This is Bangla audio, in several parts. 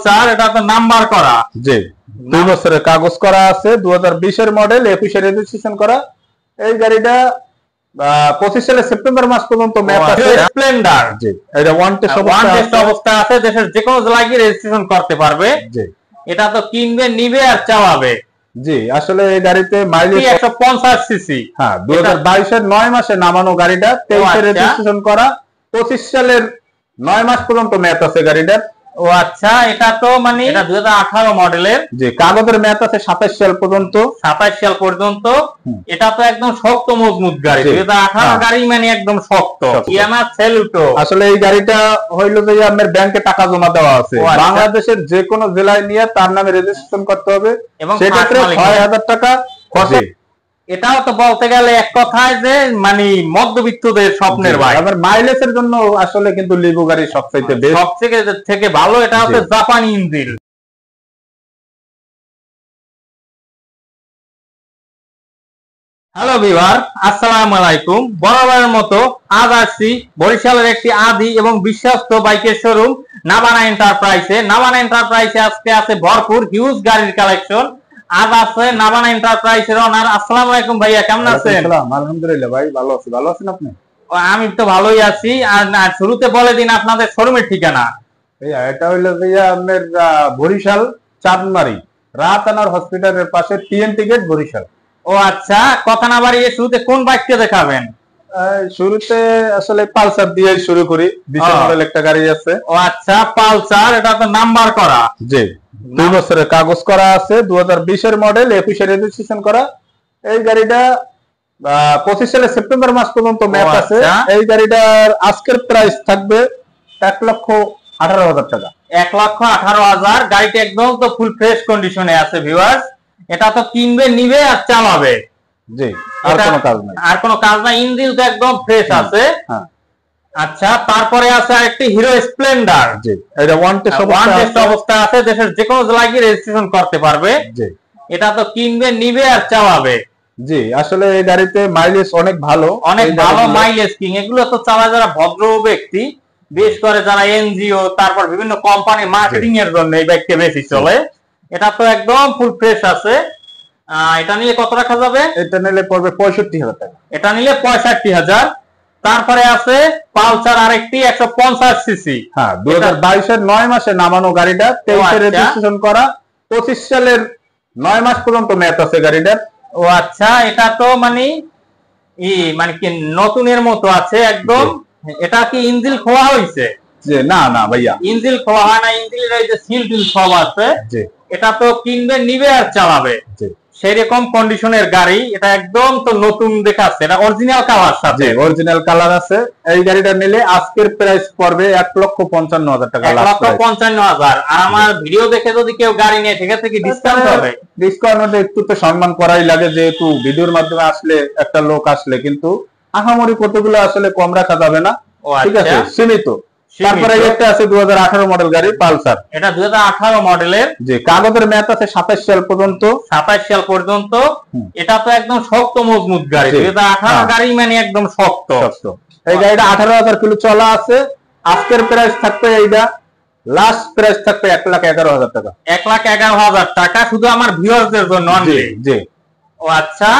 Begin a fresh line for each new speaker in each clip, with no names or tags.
স্যার এটা তো নাম্বার করা।
জি 2 বছরের কাগজ করা আছে, 2020 এর মডেল, 21 এর রেজিস্ট্রেশন করা। এই গাড়িটা 25 সালের সেপ্টেম্বর মাস পর্যন্ত ম্যাপ আছে।
স্প্লেন্ডার।
জি এটা ওয়ান টেস্ট
অবস্থা আছে, দেশের যে কোনো জেলায় গিয়ে রেজিস্ট্রেশন করতে পারবে।
জি
এটা তো কিনবে, নিবে আর চালাবে।
জি আসলে এই গাড়িতে মাইলেজ
150 সিসি।
হ্যাঁ 2022 এর 9 মাসে নামানো গাড়িটা, 23 এর রেজিস্ট্রেশন করা, 25 সালের 9 মাস পর্যন্ত ম্যাপ আছে গাড়িটার।
ও আচ্ছা, এটা তো মানে এটা 2018 মডেলের।
যে কাগজের ম্যাপ আছে 27 সাল পর্যন্ত।
27 সাল পর্যন্ত। এটা তো একদম শক্ত মজবুত গাড়ি। 2018 গাড়ি মানে একদম শক্ত। Yamaha Saluto.
আসলে এই গাড়িটা হইলো যে আপনার ব্যাংকে টাকা জমা দেওয়া আছে, বাংলাদেশের যে কোনো জেলায় নিয়ে তার নামে রেজিস্ট্রেশন করতে হবে, সেক্ষেত্রে 6000 টাকা খরচ।
এটাও তো বলতে গেলে এক কথায় যে মানে মধ্যবিত্তদের স্বপ্নের বাইক।
আবার মাইলেজের জন্য আসলে কিন্তু লিবু গাড়ি সবচেয়ে বেস্ট,
সবথেকে থেকে ভালো। এটা হচ্ছে জাপানি ইঞ্জিন। হ্যালো ভিউয়ার, আসসালামু আলাইকুম। বরাবরের মতো আজ আসছি বরিশালের একটি আদি এবং বিশ্বস্ত বাইকের শোরুম নাভানা এন্টারপ্রাইজে। নাভানা এন্টারপ্রাইজে আজকে আছে ভরপুর হিউজ গাড়ির কালেকশন। আজ আছে নাভানা এন্টারপ্রাইজের ওনার। আসসালামু আলাইকুম ভাইয়া, কেমন আছেন?
আলহামদুলিল্লাহ ভাই, ভালো আছি। ভালো আছেন আপনি?
আমি তো ভালোই আছি। আর শুরুতে বলে দিন আপনাদের শোরুমের ঠিকানা।
এটা হইলো ভাইয়া আপনার বরিশাল চাঁদমারি রাতানার হসপিটালের পাশে টিএনটি গেট বরিশাল।
ও আচ্ছা, কথা না বাড়িয়ে শুরুতে কোন বাইকটা দেখাবেন?
শুরুতে আসলে পালসার দিয়ে শুরু করি। 20 মডেল একটা গাড়ি আছে।
ও আচ্ছা, পালসার। এটা তো নাম্বার করা।
জি 2 বছরের কাগজ করা আছে, 2020 এর মডেল, 21 এর রেজিস্ট্রেশন করা। এই গাড়িটা 25 সালের সেপ্টেম্বর মাস পর্যন্ত ম্যাপ আছে। এই গাড়িটার আজকের প্রাইস থাকবে 1,18,000 টাকা।
1,18,000। গাড়িটা একদম তো ফুল ফ্রেশ কন্ডিশনে আছে ভিউয়ার্স। এটা তো কিনবে, নিবে আর চালাবে।
জি আর কোনো কাজ নাই।
আর কোনো কাজ নাই, ইঞ্জিন তো একদম ফ্রেশ আছে।
হ্যাঁ
আচ্ছা, তারপরে আছে আরেকটি হিরো স্প্লেন্ডার।
জি এটা ওয়ান টেস্ট
অবস্থা আছে, দেশের যে কোনো জেলায় গিয়ে রেজিস্ট্রেশন করতে পারবে।
জি
এটা তো কিনবে, নিবে আর চালাবে।
জি আসলে এই গাড়িতে মাইলেজ অনেক ভালো,
অনেক ভালো মাইলেজ কিং। এগুলো তো চালায় যারা ভদ্র ব্যক্তি, বিশেষ করে যারা এনজিও, তারপর বিভিন্ন কোম্পানি মার্কেটিং এর জন্য এই বাইকটা বেশি চলে। এটা তো একদম ফুল ফ্রেশ আছে। এটা নিলে কত রাখা যাবে?
এটা নিলে পড়বে 65,000 টাকা।
এটা নিলে 65,000। তারপরে আছে পালসার আরেকটি 150 সিসি।
হ্যাঁ 2022 এর 9 মাসে নামানো গাড়িটা, 23 এর রেজিস্ট্রেশন করা, 25 সালের 9 মাস পর্যন্ত ম্যাপ আছে গাড়িটার।
ও আচ্ছা, এটা তো মানে কি নতুনের মতো আছে একদম। এটা কি ইঞ্জিন খোলা হয়েছে?
যে না না ভাইয়া,
ইঞ্জিন খোলা হয় না। ইঞ্জিনের এই যে সিল টিল সব আছে। এটা তো কিনবে, নিবে আর চালাবে। সেরকম কন্ডিশনের গাড়ি। এটা একদম তো নতুন দেখাচ্ছে। এটা অরিজিনাল কালার সাথে।
অরিজিনাল কালার আছে। এই গাড়িটা নিলে আজকের প্রাইস পড়বে 1,55,000 টাকা।
1,55,000। আর আমার ভিডিও দেখে যদি কেউ গাড়ি নেয় সেক্ষেত্রে কি ডিসকাউন্ট হবে?
ডিসকাউন্ট একটু তো সম্মান করাই লাগে, যেহেতু ভিডিওর মাধ্যমে আসলে একটা লোক আসলে, কিন্তু আহামরি কতগুলো আসলে কম রাখা যাবে না। ঠিক আছে, সীমিত। তারপরে একটা আছে 2018 মডেল গাড়ি পালসার।
এটা 2018 মডেলের।
যে কাগজের ম্যাপ আছে 27 সাল পর্যন্ত।
27 সাল পর্যন্ত। এটা তো একদম শক্ত মজবুত গাড়ি। 2018 গাড়ি মানে একদম শক্ত।
এই গাড়িটা 18,000 কিলো চলা আছে। আজকের প্রাইস থাকবে, এইটা লাস্ট প্রাইস থাকবে 1,11,000 টাকা।
1,11,000 টাকা শুধু আমার ভিউয়ারদের জন্য অনলি।
জি
ও আচ্ছা,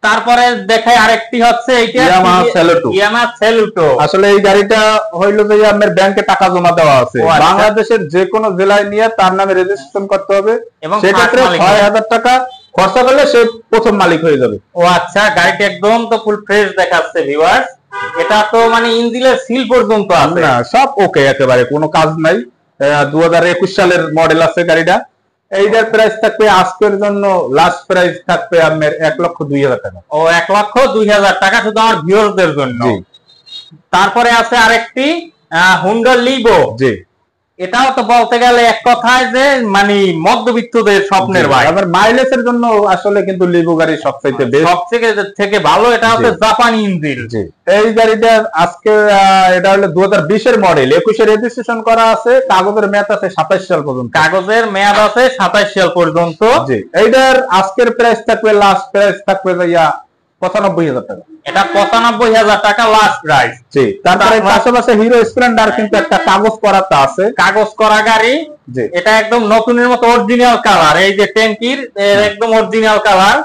তারপরে দেখাই আরেকটি হচ্ছে এইটা ইয়ামাহা সেলুটো।
আসলে এই গাড়িটা হইলো যে আপনার ব্যাংকে টাকা জমা দেওয়া আছে, বাংলাদেশের যে কোনো জেলায় নিয়ে তার নামে রেজিস্ট্রেশন করতে হবে, সেক্ষেত্রে 6,000 টাকা খরচা করলে সে প্রথম মালিক হয়ে যাবে।
ও আচ্ছা, গাড়িটা একদম তো ফুল ফ্রেশ দেখাচ্ছে ভিউয়ার্স। এটা তো মানে ইঞ্জিনের সিল পর্যন্ত আছে
না, সব ওকে, একেবারে কোনো কাজ নাই। 2021 সালের মডেল আছে গাড়িটা। এইটার প্রাইস থাকবে আজকের জন্য লাস্ট প্রাইস থাকবে আপনার 1,02,000 টাকা।
ও 1,02,000 টাকা শুধু আমার ভিউয়ারদের জন্য। তারপরে আছে আরেকটি হুন্ডা লিভো।
জি
এটাও তো বলতে গেলে এক কথায় যে মানে মধ্যবিত্তদের স্বপ্নের বাইক।
আবার মাইলেজের জন্য আসলে কিন্তু লিভো গাড়ি সবচেয়ে বেস্ট,
সবথেকে থেকে ভালো। এটা হচ্ছে জাপানি ইঞ্জিন।
এই গাড়িটা আজকে এটা হলো 2020 এর মডেল, 21 এর রেজিস্ট্রেশন করা আছে। কাগজের মেয়াদ আছে 27 সাল পর্যন্ত।
কাগজের মেয়াদ আছে 27 সাল পর্যন্ত।
জি এইটার আজকের প্রাইস থাকবে, লাস্ট প্রাইস থাকবে ভাইয়া 95,000 টাকা।
এটা 95,000 টাকা লাস্ট প্রাইস।
জি তারপরে পাশাপাশি হিরো স্প্লেন্ডার কিন্তু একটা কাগজ করাটা আছে।
কাগজ করা গাড়ি এটা একদম নতুনের মতো অরিজিনাল কালার, এই যে ট্যাঙ্কির একদম অরিজিনাল কালার,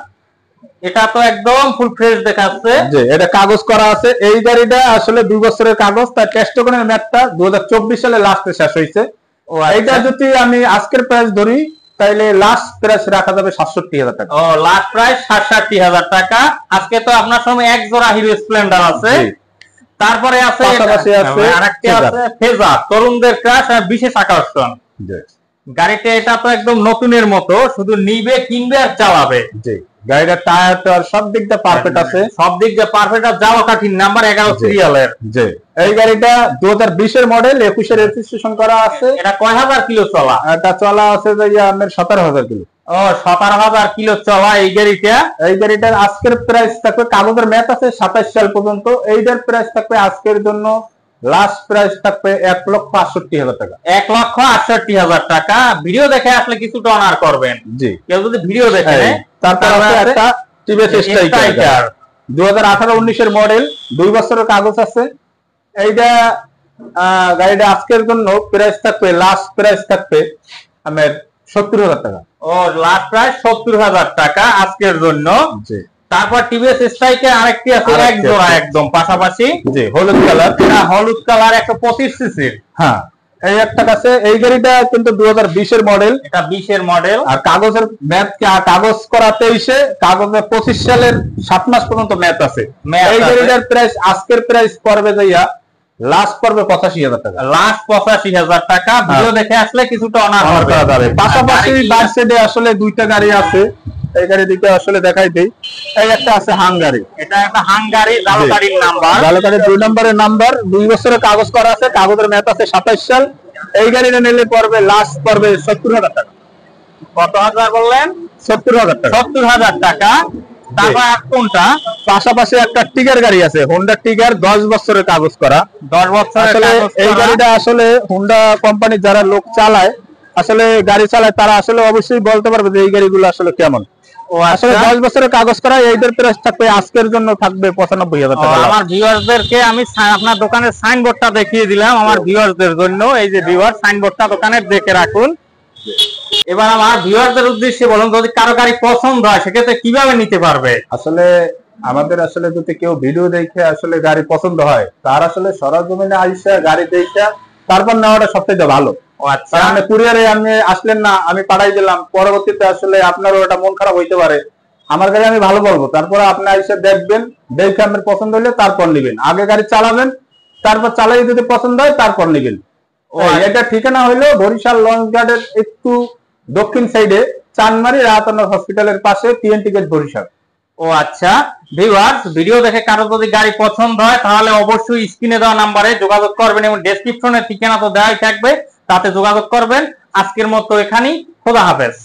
এটা তো একদম ফুল ফ্রেশ দেখাচ্ছে।
জি, এটা কাগজ করা আছে। এই গাড়িটা আসলে 2 বছরের কাগজ, তার টেস্ট কোনের ম্যাটটা 2024 সালে লাস্টে শেষ হয়েছে। এইটা যদি আমি আজকের প্রাইস ধরি তাইলে লাস্ট প্রাইস রাখা যাবে 67,000 টাকা।
ও, লাস্ট প্রাইস 67,000 টাকা। আজকে তো আপনার সামনে এক জোড়া হিরো স্প্লেন্ডার আছে, তারপরে আছে আরেকটি আছে ফেজার, তরুণদের ক্রাশ আর বিশেষ আকর্ষণ। গাড়িটা এটা তো একদম নতুনের মতো, শুধু নিবে, কিনবে আর চালাবে।
জি, গাড়িটার টায়ার টায়ার সব দিক দিয়ে পারফেক্ট আছে,
সব দিক দিয়ে পারফেক্ট। আর যাওয়া কাঠিন নাম্বার 11 সিরিয়ালের।
জি, এই গাড়িটা 2020 এর মডেল, 21 এর রেজিস্ট্রেশন করা আছে।
এটা কয় হাজার কিলো চলা?
এটা চলা আছে যে আপনার 17,000 কিলো।
ও, 17,000 কিলো চলা এই গাড়িটা।
এই গাড়িটার আজকের প্রাইস থাকবে, কাগজের ম্যাথ আছে 27 সাল পর্যন্ত। এইটার প্রাইস থাকবে আজকের জন্য লাস্ট প্রাইস থাকবে 1,68,000 টাকা।
1,68,000 টাকা। ভিডিও দেখে আসলে কিছুটা অনার করবেন।
জি,
কেউ যদি ভিডিও দেখে।
তারপর আছে একটা টিভিএস স্ট্রাইকার 2018-19 এর মডেল, 2 বছরের কাগজ আছে। এইটা গাড়িটা আজকের জন্য প্রাইস থাকবে, লাস্ট প্রাইস থাকবে আমার 70,000 টাকা।
ও, লাস্ট প্রাইস 70,000 টাকা আজকের জন্য। জি, তারপর টিভিএস স্ট্রাইকার আরেকটি আছে এক জোড়া একদম পাশাপাশি।
জি, হলুদ কালার।
এটা হলুদ কালার 125 সিসির।
হ্যাঁ, এই একটা আছে। এই গাড়িটা কিন্তু 2020 এর মডেল।
এটা 20 এর মডেল।
আর কাগজের ম্যাথ, কাগজ করা 23-এ, কাগজে 25 সালের 7 মাস পর্যন্ত ম্যাথ আছে। এই গাড়িটার প্রাইস আজকের প্রাইস পড়বে যাইয়া লাস্ট পড়বে 85,000 টাকা।
লাস্ট 85,000 টাকা। ভিডিও দেখে আসলে কিছুটা অনার করা যাবে।
পাশাপাশি বাইক সাইডে আসলে দুইটা গাড়ি আছে, এই গাড়ি দুটো আসলে দেখাই দেই। এই একটা আছে হাঙ্গারি,
এটা একটা হাঙ্গারি জালকারির নাম্বার,
জালকারির 2 নম্বরের নাম্বার, 2 বছরের কাগজ করা আছে, কাগজের ম্যাথ আছে 27 সাল। এই গাড়িটা নিলে পড়বে লাস্ট পড়বে 70,000 টাকা।
কত হাজার বললেন?
70,000 টাকা।
70,000 টাকা। তারপর কোনটা?
পাশাপাশি একটা টিগার গাড়ি আছে, হোন্ডা টিগার, 10 বছরের কাগজ করা।
10 বছরের কাগজ করা।
এই গাড়িটা আসলে হোন্ডা কোম্পানির যারা লোক চালায়, আসলে গাড়ি চালায়, তারা আসলে অবশ্যই বলতে পারবে যে এই গাড়িগুলো আসলে কেমন।
ও,
আসলে 10 বছরের কাগজ করা। এইদের প্রাইস থাকবে আজকের জন্য থাকবে 95,000 টাকা।
আমার ভিউয়ারদেরকে আমি আপনার দোকানের সাইনবোর্ডটা দেখিয়ে দিলাম আমার ভিউয়ারদের জন্য। এই যে ভিউয়ার, সাইনবোর্ডটা দোকানের দেখে রাখুন। এবার আমার ভিউয়ারদের উদ্দেশ্যে বলুন, যদি কারো গাড়ি পছন্দ হয় সেক্ষেত্রে কিভাবে নিতে পারবে?
আসলে আমাদের আসলে যদি কেউ ভিডিও দেখে আসলে গাড়ি পছন্দ হয়, তার আসলে সরজমিনে আইসা গাড়ি দেখে তারপর নেওয়াটা সবথেকে ভালো।
আচ্ছা,
মানে কুরিয়ারে আপনি আসলেন না, আমি পাঠাই দিলাম, পরবর্তীতে আসলে আপনারও এটা মন খারাপ হইতে পারে। আমার গাড়ি আমি ভালো বলবো, তারপরে আপনি আইসা দেখবেন, দেখে আপনার পছন্দ হলে তারপর নিবেন। আগে গাড়ি চালাবেন, তারপর চালাই যদি পছন্দ হয় তারপর নিবেন। এটা ঠিকানা হইলো বরিশাল লঞ্চ গার্ডের একটু দক্ষিণ সাইডে, চানমারি রাহাতানোর হসপিটালের পাশে, টিএনটি গেট, বরিশাল।
ও আচ্ছা, ভিউয়ার্স, ভিডিও দেখে কারো যদি গাড়ি পছন্দ হয় তাহলে অবশ্যই স্ক্রিনে দেওয়া নাম্বারে যোগাযোগ করবেন এবং ডেসক্রিপশনে ঠিকানা তো দেওয়াই থাকবে, তাতে যোগাযোগ করবেন। আজকের মতো এখানেই, খোদা হাফেজ।